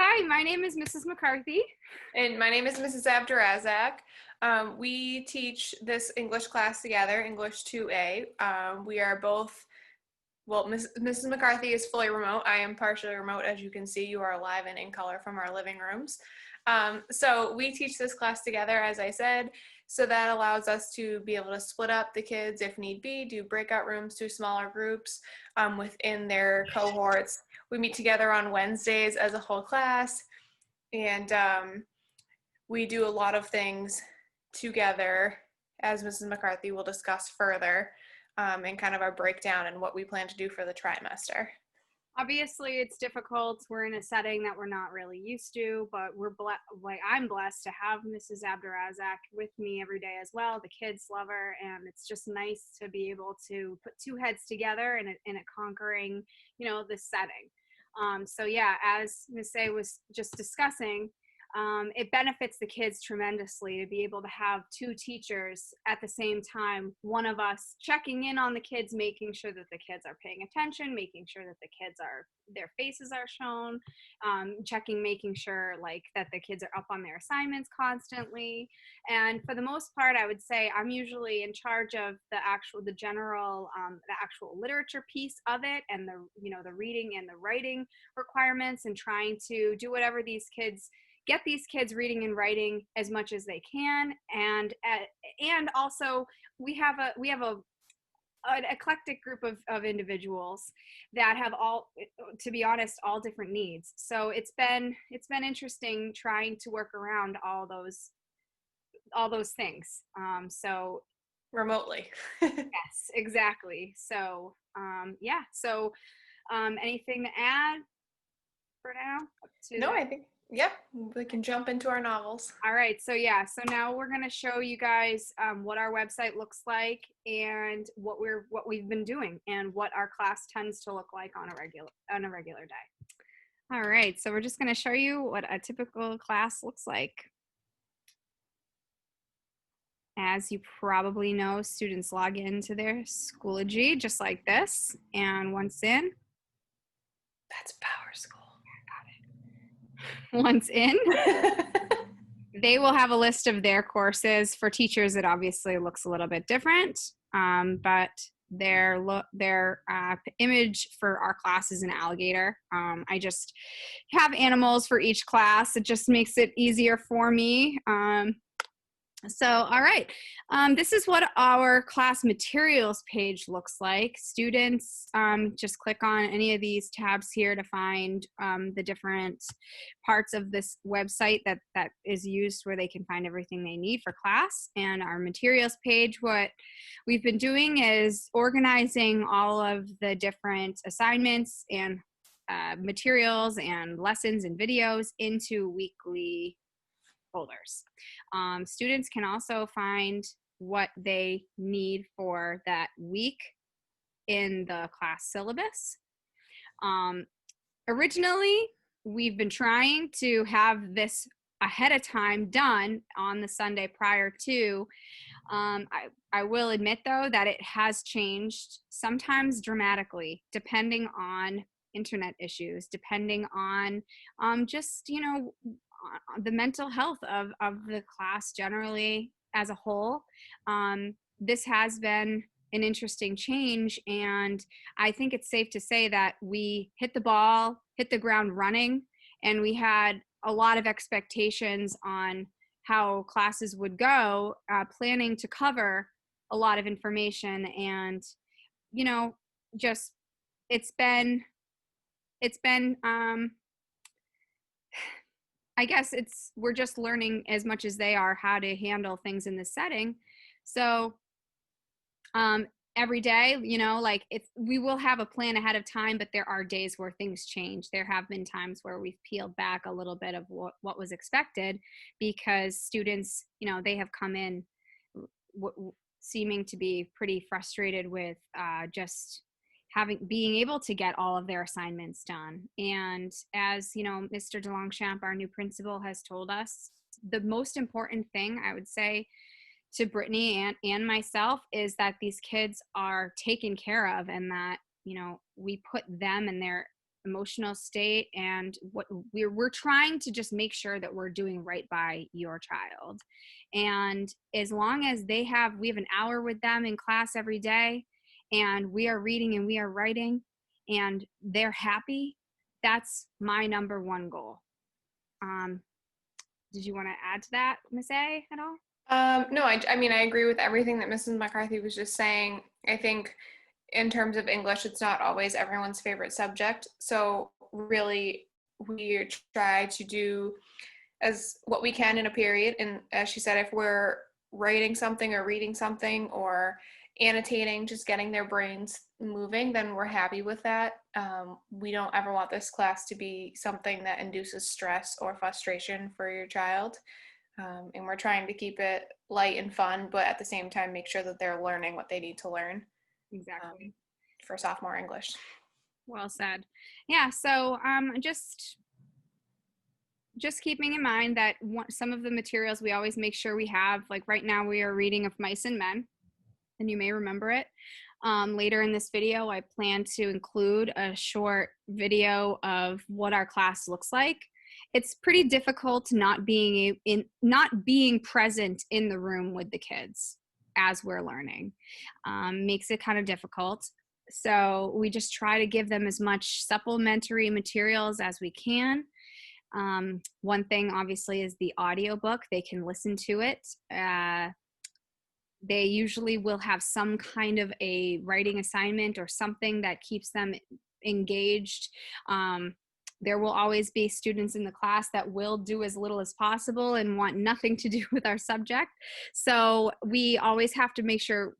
Hi, my name is Mrs. McCarthy. And my name is Mrs. Abdurazak. We teach this English class together, English 2A. We are both, Mrs. McCarthy is fully remote. I am partially remote. As you can see, you are live and in color from our living rooms. So we teach this class together, as I said, so that allows us to be able to split up the kids if need be, do breakout rooms to smaller groups within their cohorts. We meet together on Wednesdays as a whole class, and we do a lot of things together, as Mrs. McCarthy will discuss further, and kind of our breakdown and what we plan to do for the trimester. Obviously, it's difficult. We're in a setting that we're not really used to, but I'm blessed to have Mrs. Abdurazak with me every day as well. The kids love her, and it's just nice to be able to put two heads together in a conquering, this setting. So yeah, as Miss A was just discussing, it benefits the kids tremendously to be able to have two teachers at the same time, one of us checking in on the kids, making sure that the kids are paying attention, making sure that their faces are shown, making sure like that the kids are up on their assignments constantly. And for the most part, I would say I'm usually in charge of the actual literature piece of it, and the reading and the writing requirements, and trying to do whatever get these kids reading and writing as much as they can. And also we have an eclectic group of individuals that have to be honest, all different needs. So it's been interesting trying to work around all those things. So Remotely. yes, exactly. So yeah. So anything to add for now? No, I think, yep, we can jump into our novels. All right, so yeah, so now we're gonna show you guys what our website looks like, and what we've been doing, and what our class tends to look like on a regular day. All right, so we're just gonna show you what a typical class looks like. As you probably know, students log into their Schoology just like this, and once in, That's Power School. once in, they will have a list of their courses. For teachers, it obviously looks a little bit different, but their image for our class is an alligator. I just have animals for each class. It just makes it easier for me. So, all right, this is what our class materials page looks like. Students just click on any of these tabs here to find the different parts of this website that is used, where they can find everything they need for class. And our materials page, what we've been doing is organizing all of the different assignments and materials and lessons and videos into weekly folders. Students can also find what they need for that week in the class syllabus. Originally, we've been trying to have this ahead of time done on the Sunday prior to. I will admit, though, that it has changed, sometimes dramatically, depending on internet issues, depending on just, the mental health of the class generally as a whole. This has been an interesting change, and I think it's safe to say that we hit the ground running, and we had a lot of expectations on how classes would go, planning to cover a lot of information, and just it's been I guess we're just learning as much as they are how to handle things in this setting. So every day, we will have a plan ahead of time, but there are days where things change. There have been times where we've peeled back a little bit of what was expected, because students, they have come in seeming to be pretty frustrated with just being able to get all of their assignments done. And as Mr. DeLongchamp, our new principal, has told us, the most important thing, I would say, to Brittany and myself, is that these kids are taken care of, and that we put them and emotional state, and what we're trying to just make sure that we're doing right by your child. And as long as we have an hour with them in class every day, and we are reading and we are writing and they're happy, that's my number one goal. Did you want to add to that, Miss A, at all? No, I mean, I agree with everything that Mrs. McCarthy was just saying. I think in terms of English, it's not always everyone's favorite subject. So really, we try to do as what we can in a period. And as she said, if we're writing something or reading something or annotating, just getting their brains moving, then we're happy with that. We don't ever want this class to be something that induces stress or frustration for your child. And we're trying to keep it light and fun, but at the same time, make sure that they're learning what they need to learn. Exactly. For sophomore English. Well said. Yeah, so just keeping in mind that some of the materials we always make sure we have, like right now we are reading Of Mice and Men, and you may remember it. Later in this video, I plan to include a short video of what our class looks like. It's pretty difficult not being present in the room with the kids as we're learning. Makes it kind of difficult. So we just try to give them as much supplementary materials as we can. One thing obviously is the audiobook. They can listen to it. They usually will have some kind of a writing assignment or something that keeps them engaged. There will always be students in the class that will do as little as possible and want nothing to do with our subject. So we always have to make sure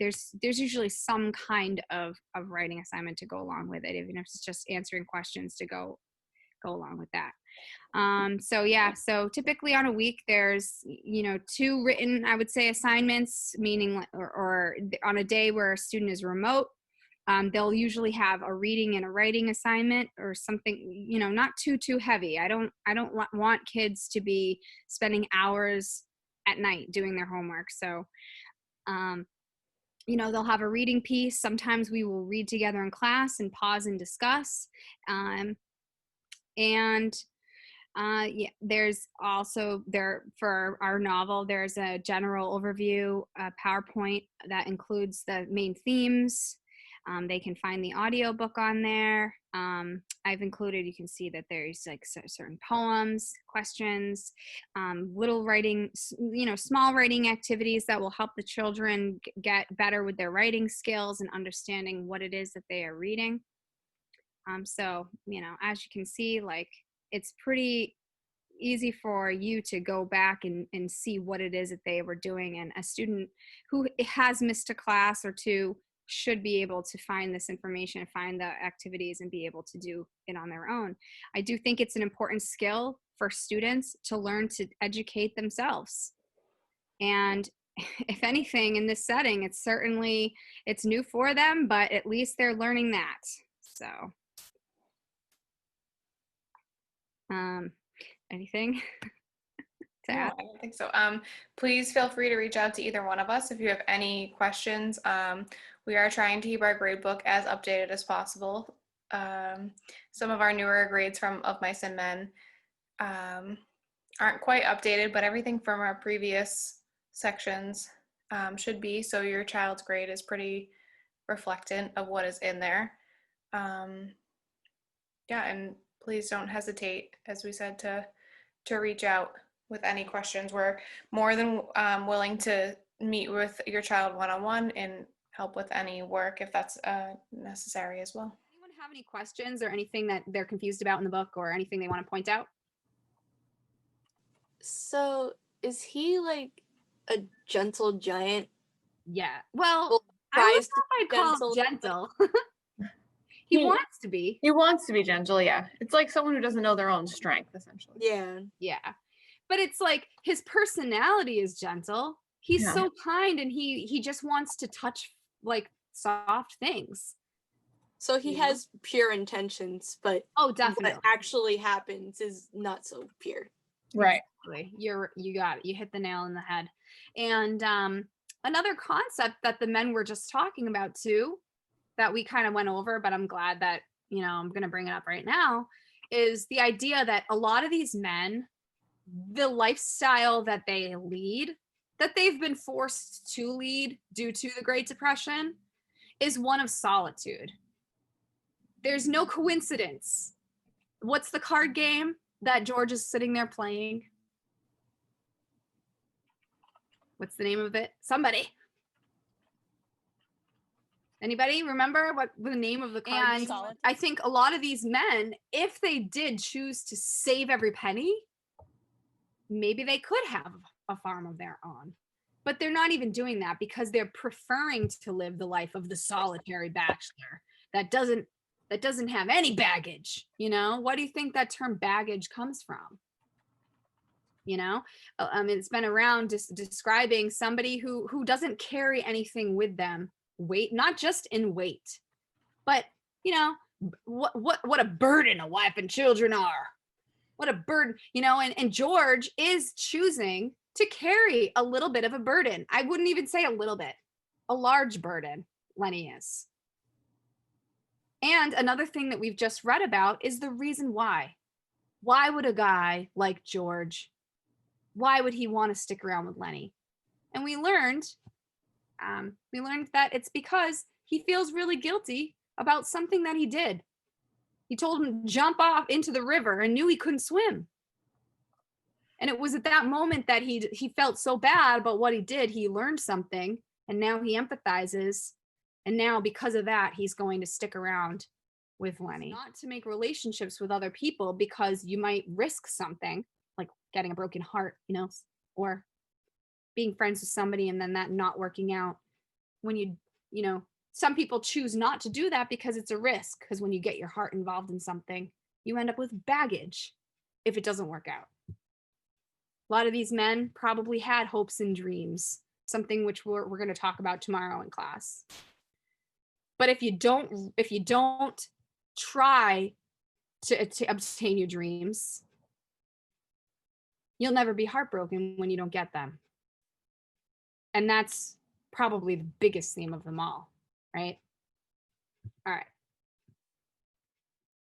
there's usually some kind of writing assignment to go along with it, even if it's just answering questions to go along with that. So typically on a week there's 2 written, I would say, assignments, meaning or on a day where a student is remote, they'll usually have a reading and a writing assignment or something, not too heavy. I don't want kids to be spending hours at night doing their homework. So they'll have a reading piece. Sometimes we will read together in class and pause and discuss. There's also for our novel, there's a general overview PowerPoint that includes the main themes. They can find the audiobook on there. I've included, you can see that there's like certain poems, questions, little writing, small writing activities that will help the children get better with their writing skills and understanding what it is that they are reading. So, as you can see, like, it's pretty easy for you to go back and see what it is that they were doing. And a student who has missed a class or two should be able to find this information, find the activities, and be able to do it on their own. I do think it's an important skill for students to learn to educate themselves. And if anything, in this setting, it's new for them, but at least they're learning that. So anything to add? No, I don't think so. Please feel free to reach out to either one of us if you have any questions. We are trying to keep our grade book as updated as possible. Some of our newer grades from Of Mice and Men aren't quite updated, but everything from our previous sections should be, so your child's grade is pretty reflectant of what is in there. And please don't hesitate, as we said, to reach out with any questions. We're more than willing to meet with your child one-on-one and help with any work if that's necessary as well. Anyone have any questions or anything that they're confused about in the book or anything they want to point out? So is he like a gentle giant? Yeah. Well, I would call him gentle. He wants to be. He wants to be gentle, yeah. It's like someone who doesn't know their own strength, essentially. Yeah. Yeah. But it's like his personality is gentle. He's so kind, and he just wants to touch like soft things. So he has pure intentions, but definitely what actually happens is not so pure. Right. Exactly. You got it. You hit the nail on the head. And another concept that the men were just talking about too, that we kind of went over, but I'm glad that I'm going to bring it up right now, is the idea that a lot of these men, the lifestyle that they lead, that they've been forced to lead due to the Great Depression, is one of solitude. There's no coincidence. What's the card game that George is sitting there playing? What's the name of it? Somebody. Anybody remember what the name of the card? And I think a lot of these men, if they did choose to save every penny, maybe they could have a farm of their own. But they're not even doing that because they're preferring to live the life of the solitary bachelor that doesn't have any baggage. What do you think that term baggage comes from? It's been around describing somebody who doesn't carry anything with them, weight, not just in weight, but what a burden a wife and children are. What a burden, and George is choosing to carry a little bit of a burden. I wouldn't even say a little bit, a large burden, Lenny is. And another thing that we've just read about is the reason why. Why would a guy like George, why would he want to stick around with Lenny? And we learned that it's because he feels really guilty about something that he did. He told him to jump off into the river and knew he couldn't swim. And it was at that moment that he felt so bad about what he did. He learned something, and now he empathizes. And now because of that, he's going to stick around with Lenny. Not to make relationships with other people because you might risk something like getting a broken heart, or being friends with somebody and then that not working out. When some people choose not to do that because it's a risk, because when you get your heart involved in something, you end up with baggage if it doesn't work out. A lot of these men probably had hopes and dreams, something which we're going to talk about tomorrow in class. But if you don't try to obtain your dreams, you'll never be heartbroken when you don't get them. And that's probably the biggest theme of them all, right? All right.